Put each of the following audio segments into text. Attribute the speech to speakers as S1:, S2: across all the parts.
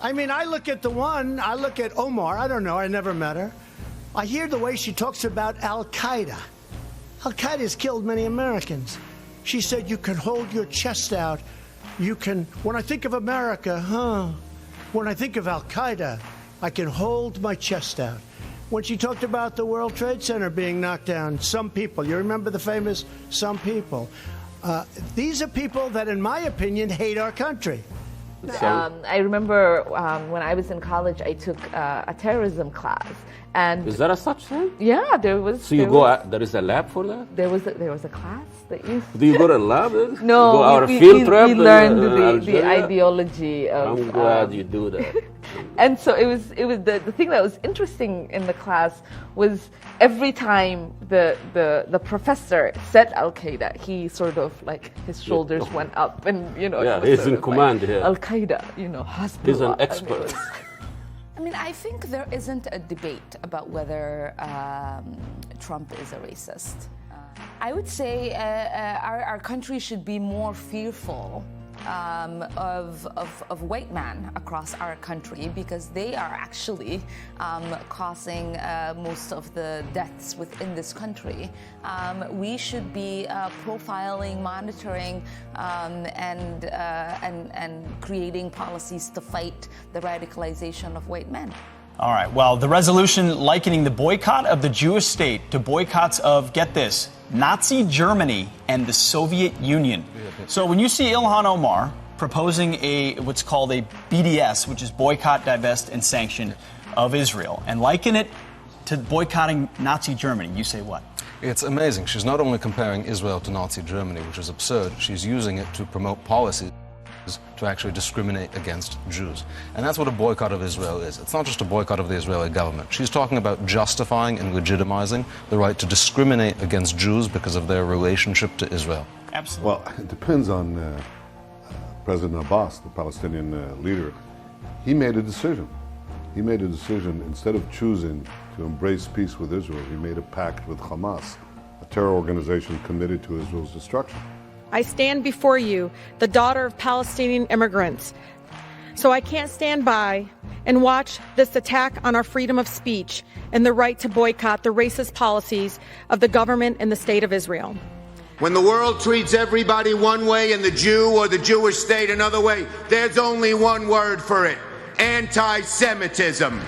S1: I mean, I look at Omar, I don't know, I never met her. I hear the way she talks about Al-Qaeda. Al-Qaeda has killed many Americans. She said you can hold your chest out. You can, when I think of America, when I think of Al-Qaeda, I can hold my chest out. When she talked about the World Trade Center being knocked down, some people, you remember the famous some people? These are people that, in my opinion, hate our country.
S2: I remember when I was in college, I took a terrorism class. And
S3: is that a such thing?
S2: Yeah, there was.
S3: So there is a lab for that?
S2: There was a class that you.
S3: Do you go to a lab?
S2: No,
S3: you go out a field trip.
S2: We learned the ideology of.
S3: I'm glad you do that.
S2: And so it was the thing that was interesting in the class was every time the professor said Al-Qaeda, he sort of like his shoulders went up and
S3: he's in command here.
S2: Al-Qaeda, Hezbollah.
S3: He's an expert.
S4: I mean, I think there isn't a debate about whether Trump is a racist. I would say our country should be more fearful of white men across our country because they are actually causing most of the deaths within this country. We should be profiling, monitoring, and creating policies to fight the radicalization of white men.
S5: All right, well, the resolution likening the boycott of the Jewish state to boycotts of, get this, Nazi Germany and the Soviet Union. So when you see Ilhan Omar proposing what's called a BDS, which is boycott, divest, and sanction of Israel, and liken it to boycotting Nazi Germany, you say what?
S6: It's amazing. She's not only comparing Israel to Nazi Germany, which is absurd, she's using it to promote policies to actually discriminate against Jews. And that's what a boycott of Israel is. It's not just a boycott of the Israeli government. She's talking about justifying and legitimizing the right to discriminate against Jews because of their relationship to Israel.
S5: Absolutely.
S7: Well, it depends on President Abbas, the Palestinian leader. He made a decision. He made a decision. Instead of choosing to embrace peace with Israel, he made a pact with Hamas, a terror organization committed to Israel's destruction.
S8: I stand before you, the daughter of Palestinian immigrants. So I can't stand by and watch this attack on our freedom of speech and the right to boycott the racist policies of the government and the state of Israel.
S9: When the world treats everybody one way and the Jew or the Jewish state another way, there's only one word for it: anti-Semitism.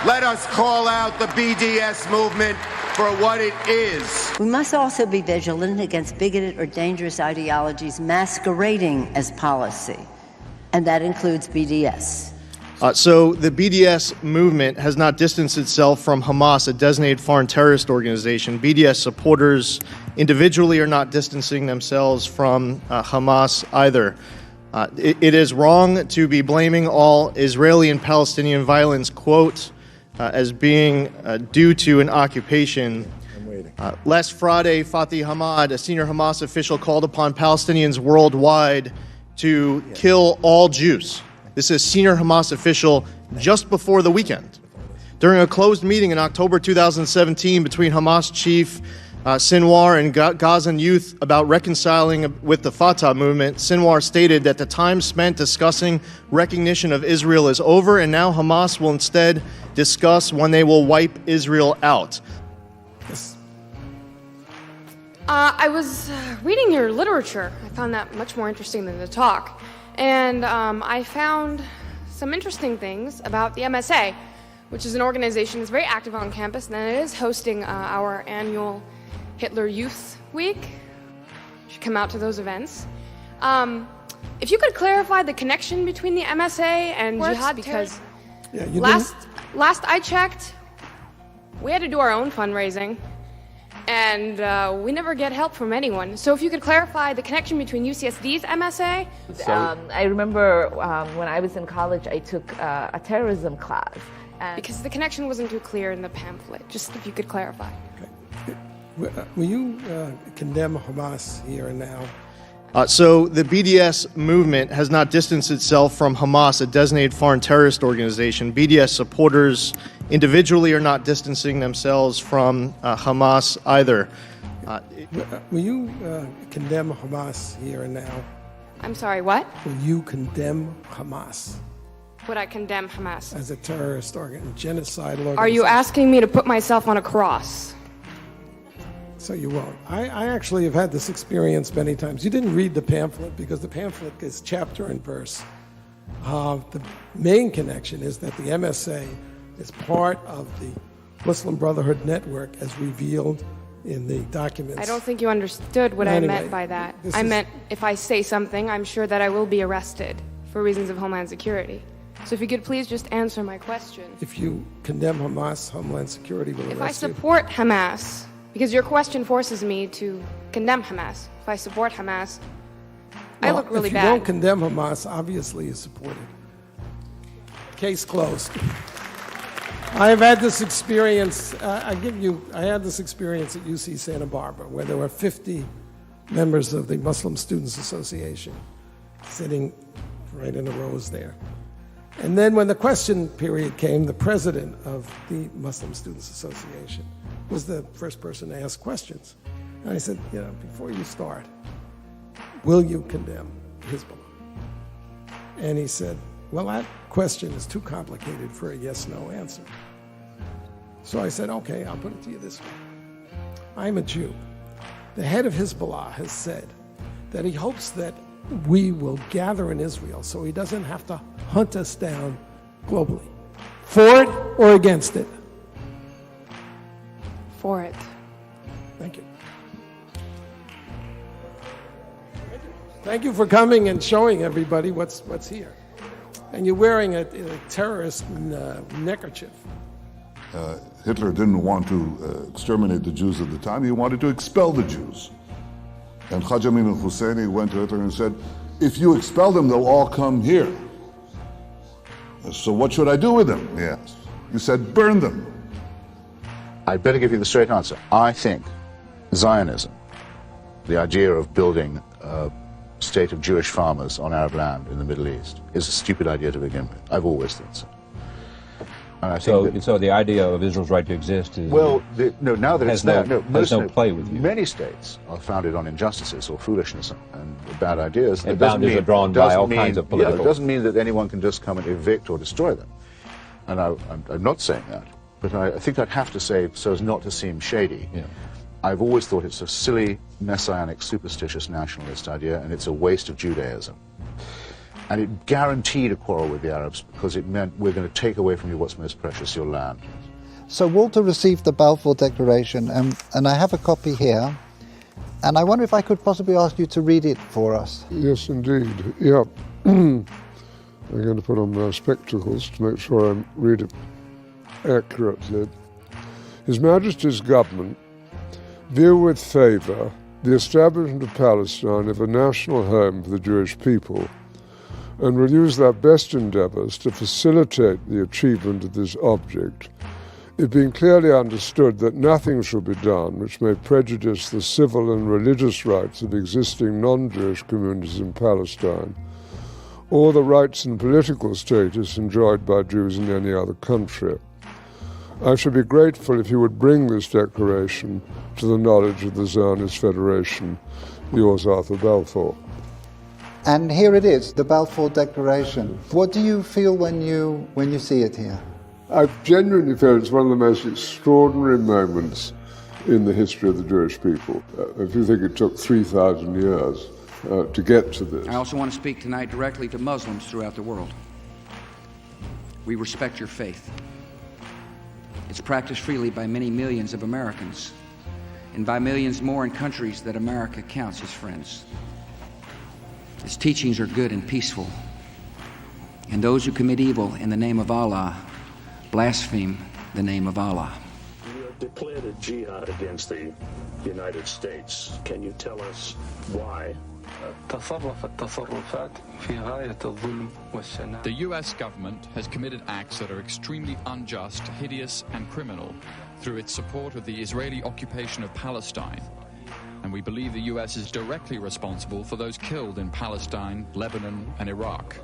S9: Let us call out the BDS movement for what it is.
S10: We must also be vigilant against bigoted or dangerous ideologies masquerading as policy, and that includes BDS.
S11: So the BDS movement has not distanced itself from Hamas, a designated foreign terrorist organization. BDS supporters individually are not distancing themselves from Hamas either. It is wrong to be blaming all Israeli and Palestinian violence, quote, as being due to an occupation. Last Friday, Fatih Hamad, a senior Hamas official, called upon Palestinians worldwide to kill all Jews. This is a senior Hamas official just before the weekend. During a closed meeting in October 2017 between Hamas chief Sinwar and Gazan youth about reconciling with the Fatah movement, Sinwar stated that the time spent discussing recognition of Israel is over, and now Hamas will instead discuss when they will wipe Israel out.
S12: I was reading your literature. I found that much more interesting than the talk. And I found some interesting things about the MSA, which is an organization that's very active on campus, and it is hosting our annual Hitler Youth Week. You should come out to those events. If you could clarify the connection between the MSA and Jihad, because last I checked, we had to do our own fundraising, and we never get help from anyone. So if you could clarify the connection between UCSD's MSA.
S2: I remember when I was in college, I took a terrorism class.
S12: Because the connection wasn't too clear in the pamphlet, just if you could clarify.
S13: Will you condemn Hamas here and now?
S11: So the BDS movement has not distanced itself from Hamas, a designated foreign terrorist organization. BDS supporters individually are not distancing themselves from Hamas either.
S13: Will you condemn Hamas here and now?
S12: I'm sorry, what?
S13: Will you condemn Hamas?
S12: would I condemn Hamas?
S13: As a terrorist genocidal organization.
S12: Are you asking me to put myself on a cross?
S13: So you won't. I actually have had this experience many times. You didn't read the pamphlet because the pamphlet is chapter and verse. The main connection is that the MSA is part of the Muslim Brotherhood network as revealed in the documents.
S12: I don't think you understood what I meant by that. I meant if I say something, I'm sure that I will be arrested for reasons of Homeland Security. So if you could please just answer my question.
S13: If you condemn Hamas, Homeland Security will arrest you.
S12: If I support Hamas, because your question forces me to condemn Hamas. If I support Hamas, I look really bad.
S13: If you don't condemn Hamas, obviously you support it. Case closed. I have had this experience. I had this experience at UC Santa Barbara, where there were 50 members of the Muslim Students Association sitting right in the rows there. And then when the question period came, the president of the Muslim Students Association was the first person to ask questions. And I said, before you start, will you condemn Hezbollah? And he said, well, that question is too complicated for a yes-no answer. So I said, okay, I'll put it to you this way. I'm a Jew. The head of Hezbollah has said that he hopes that we will gather in Israel so he doesn't have to hunt us down globally. For it or against it?
S12: For it.
S13: Thank you. Thank you for coming and showing everybody what's here. And you're wearing a terrorist neckerchief.
S7: Hitler didn't want to exterminate the Jews at the time. He wanted to expel the Jews. And Haj Amin al-Husseini went to Hitler and said, if you expel them, they'll all come here. So what should I do with them? He asked. He said, burn them.
S14: I'd better give you the straight answer. I think Zionism, the idea of building a state of Jewish farmers on Arab land in the Middle East, is a stupid idea to begin with. I've always thought so. And I think
S15: so the idea of Israel's right to exist is
S14: now that it's there,
S15: has no play with you.
S14: Many states are founded on injustices or foolishness and bad ideas.
S15: And boundaries are drawn by all kinds of political.
S14: It doesn't mean that anyone can just come and evict or destroy them. And I'm not saying that, but I think I'd have to say, so as not to seem shady, I've always thought it's a silly, messianic, superstitious nationalist idea, and it's a waste of Judaism. And it guaranteed a quarrel with the Arabs because it meant we're going to take away from you what's most precious, your land.
S16: So Walter received the Balfour Declaration, and I have a copy here. And I wonder if I could possibly ask you to read it for us.
S17: Yes, indeed. Yeah. I'm going to put on my spectacles to make sure I read it accurately. His Majesty's government view with favour the establishment of Palestine as a national home for the Jewish people, and will use their best endeavours to facilitate the achievement of this object, it being clearly understood that nothing shall be done which may prejudice the civil and religious rights of existing non-Jewish communities in Palestine, or the rights and political status enjoyed by Jews in any other country. I should be grateful if you would bring this declaration to the knowledge of the Zionist Federation. Yours, Arthur Balfour.
S16: And here it is, the Balfour Declaration. What do you feel when you see it here?
S17: I genuinely feel it's one of the most extraordinary moments in the history of the Jewish people. If you think it took 3,000 years to get to this.
S18: I also want to speak tonight directly to Muslims throughout the world. We respect your faith. It's practiced freely by many millions of Americans, and by millions more in countries that America counts as friends. Its teachings are good and peaceful, and those who commit evil in the name of Allah blaspheme the name of Allah.
S19: You have declared a jihad against the United States. Can you tell us why?
S20: The US government has committed acts that are extremely unjust, hideous, and criminal through its support of the Israeli occupation of Palestine. And we believe the US is directly responsible for those killed in Palestine, Lebanon, and Iraq.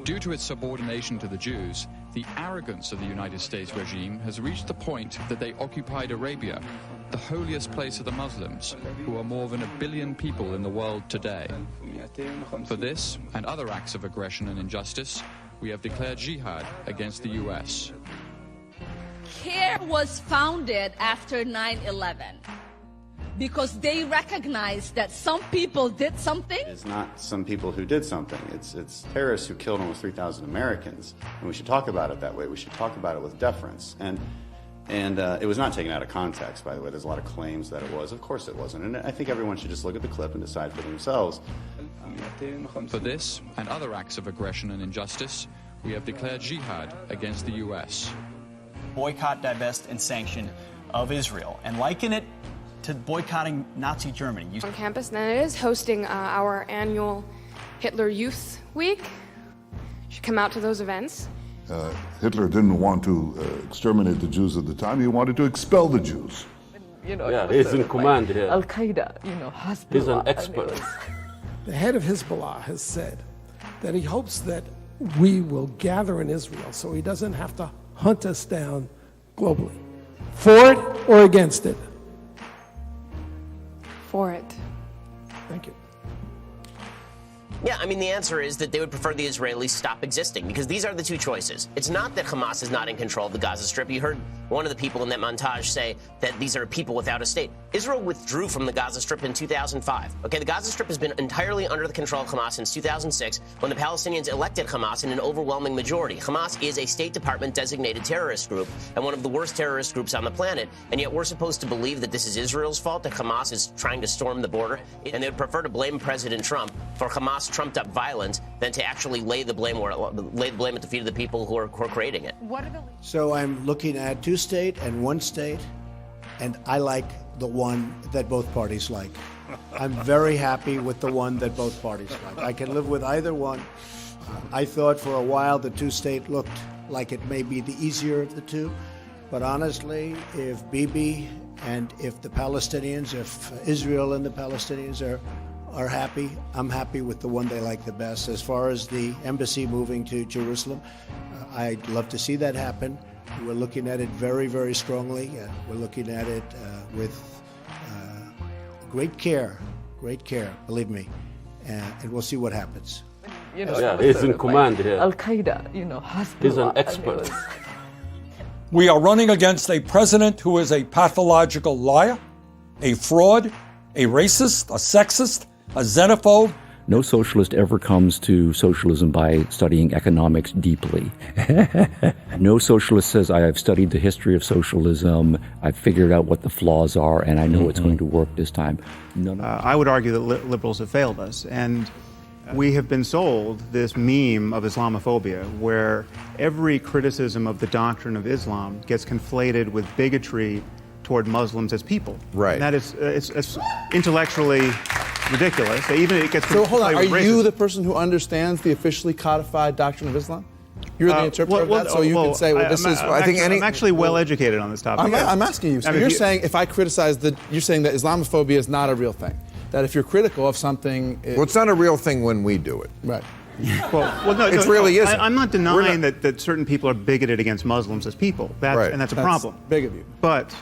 S20: Due to its subordination to the Jews, the arrogance of the United States regime has reached the point that they occupied Arabia, the holiest place of the Muslims, who are more than 1 billion people in the world today. For this and other acts of aggression and injustice, we have declared jihad against the U.S.
S21: CARE was founded after 9/11 because they recognized that some people did something.
S22: It's not some people who did something. It's terrorists who killed almost 3,000 Americans. And we should talk about it that way. We should talk about it with deference. And it was not taken out of context, by the way. There's a lot of claims that it was. Of course it wasn't. And I think everyone should just look at the clip and decide for themselves.
S20: For this and other acts of aggression and injustice, we have declared jihad against the U.S.
S5: Boycott, divest, and sanction of Israel, and liken it to boycotting Nazi Germany.
S12: On campus, and it is hosting our annual Hitler Youth Week. You should come out to those events.
S7: Hitler didn't want to exterminate the Jews at the time. He wanted to expel the Jews.
S3: Yeah, he's in command here.
S2: Al-Qaeda, Hezbollah.
S3: He's an expert.
S13: The head of Hezbollah has said that he hopes that we will gather in Israel so he doesn't have to hunt us down globally. For it or against it?
S12: For it.
S13: Thank you.
S23: Yeah, I mean, the answer is that they would prefer the Israelis stop existing, because these are the two choices. It's not that Hamas is not in control of the Gaza Strip. You heard one of the people in that montage say that these are people without a state. Israel withdrew from the Gaza Strip in 2005. Okay, the Gaza Strip has been entirely under the control of Hamas since 2006, when the Palestinians elected Hamas in an overwhelming majority. Hamas is a State Department designated terrorist group and one of the worst terrorist groups on the planet, and yet we're supposed to believe that this is Israel's fault, that Hamas is trying to storm the border, and they would prefer to blame President Trump for Hamas trumped-up violence than to actually lay the blame at the feet of the people who are creating it.
S1: So I'm looking at two-state and one-state, and I like the one that both parties like. I'm very happy with the one that both parties like. I can live with either one. I thought for a while the two-state looked like it may be the easier of the two, but honestly, if Bibi and if the Palestinians, if Israel and the Palestinians are happy, I'm happy with the one they like the best. As far as the embassy moving to Jerusalem, I'd love to see that happen. We're looking at it very, very strongly. We're looking at it with great care, believe me, and we'll see what happens.
S3: Yeah, he's in command here.
S2: Al-Qaeda, Hezbollah.
S3: He's an expert.
S24: We are running against a president who is a pathological liar, a fraud, a racist, a sexist, a xenophobe.
S25: No socialist ever comes to socialism by studying economics deeply. No socialist says, I have studied the history of socialism, I've figured out what the flaws are, and I know it's going to work this time.
S26: I would argue that liberals have failed us, and we have been sold this meme of Islamophobia, where every criticism of the doctrine of Islam gets conflated with bigotry toward Muslims as people.
S27: Right.
S26: And that is it's intellectually ridiculous. Even it gets
S27: so hold on, are
S26: racism.
S27: you the person who understands the officially codified doctrine of Islam? You're the interpreter of that, so you can say, well, this is...
S26: I'm actually well educated on this topic.
S27: I'm asking you. So you're saying if I criticize you're saying that Islamophobia is not a real thing. That if you're critical of something...
S28: Well, it's not a real thing when we do it.
S27: Right.
S26: Well, no,
S27: it really isn't.
S26: I'm not denying that certain people are bigoted against Muslims as people. And that's a problem.
S27: Big of you.
S26: But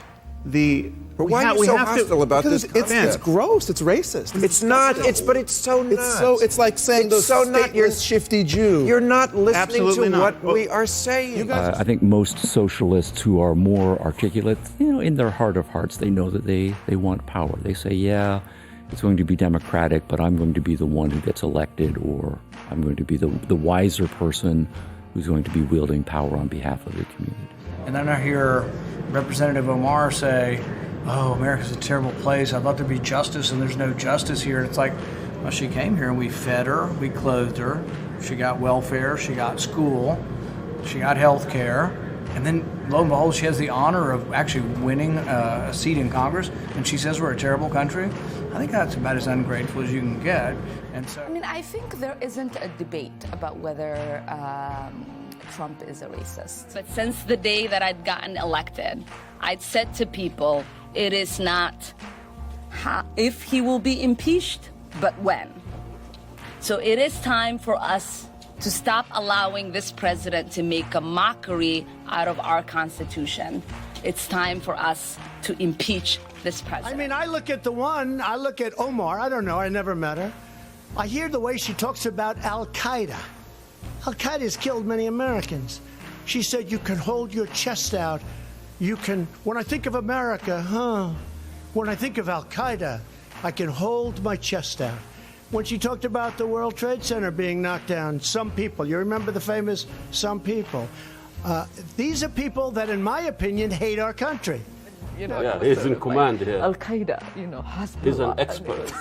S28: why are you so hostile about this?
S27: It's gross. It's racist.
S28: It's not. But it's so not.
S27: It's like saying those stateless, shifty Jew.
S28: You're not listening
S26: Absolutely
S28: to
S26: not.
S28: what we are saying.
S25: I think most socialists who are more articulate, in their heart of hearts, they know that they want power. They say, yeah, it's going to be democratic, but I'm going to be the one who gets elected, or I'm going to be the wiser person who's going to be wielding power on behalf of the community.
S29: And then I hear Representative Omar say, oh, America's a terrible place. I thought there'd be justice, and there's no justice here. And it's like, well, she came here, and we fed her, we clothed her, she got welfare, she got school, she got health care, and then, lo and behold, she has the honor of actually winning a seat in Congress, and she says we're a terrible country. I think that's about as ungrateful as you can get. And so,
S4: I think there isn't a debate about whether Trump is a racist.
S21: But since the day that I'd gotten elected, I'd said to people, it is not if he will be impeached, but when. So it is time for us to stop allowing this president to make a mockery out of our Constitution. It's time for us to impeach this president.
S1: I look at Omar, I don't know, I never met her. I hear the way she talks about Al-Qaeda. Al-Qaeda has killed many Americans. She said, you can hold your chest out. You can, when I think of America, when I think of Al-Qaeda, I can hold my chest out. When she talked about the World Trade Center being knocked down, some people, you remember the famous some people. These are people that, in my opinion, hate our country.
S3: He's in command here.
S2: Al-Qaeda, Hezbollah.
S3: He's an expert.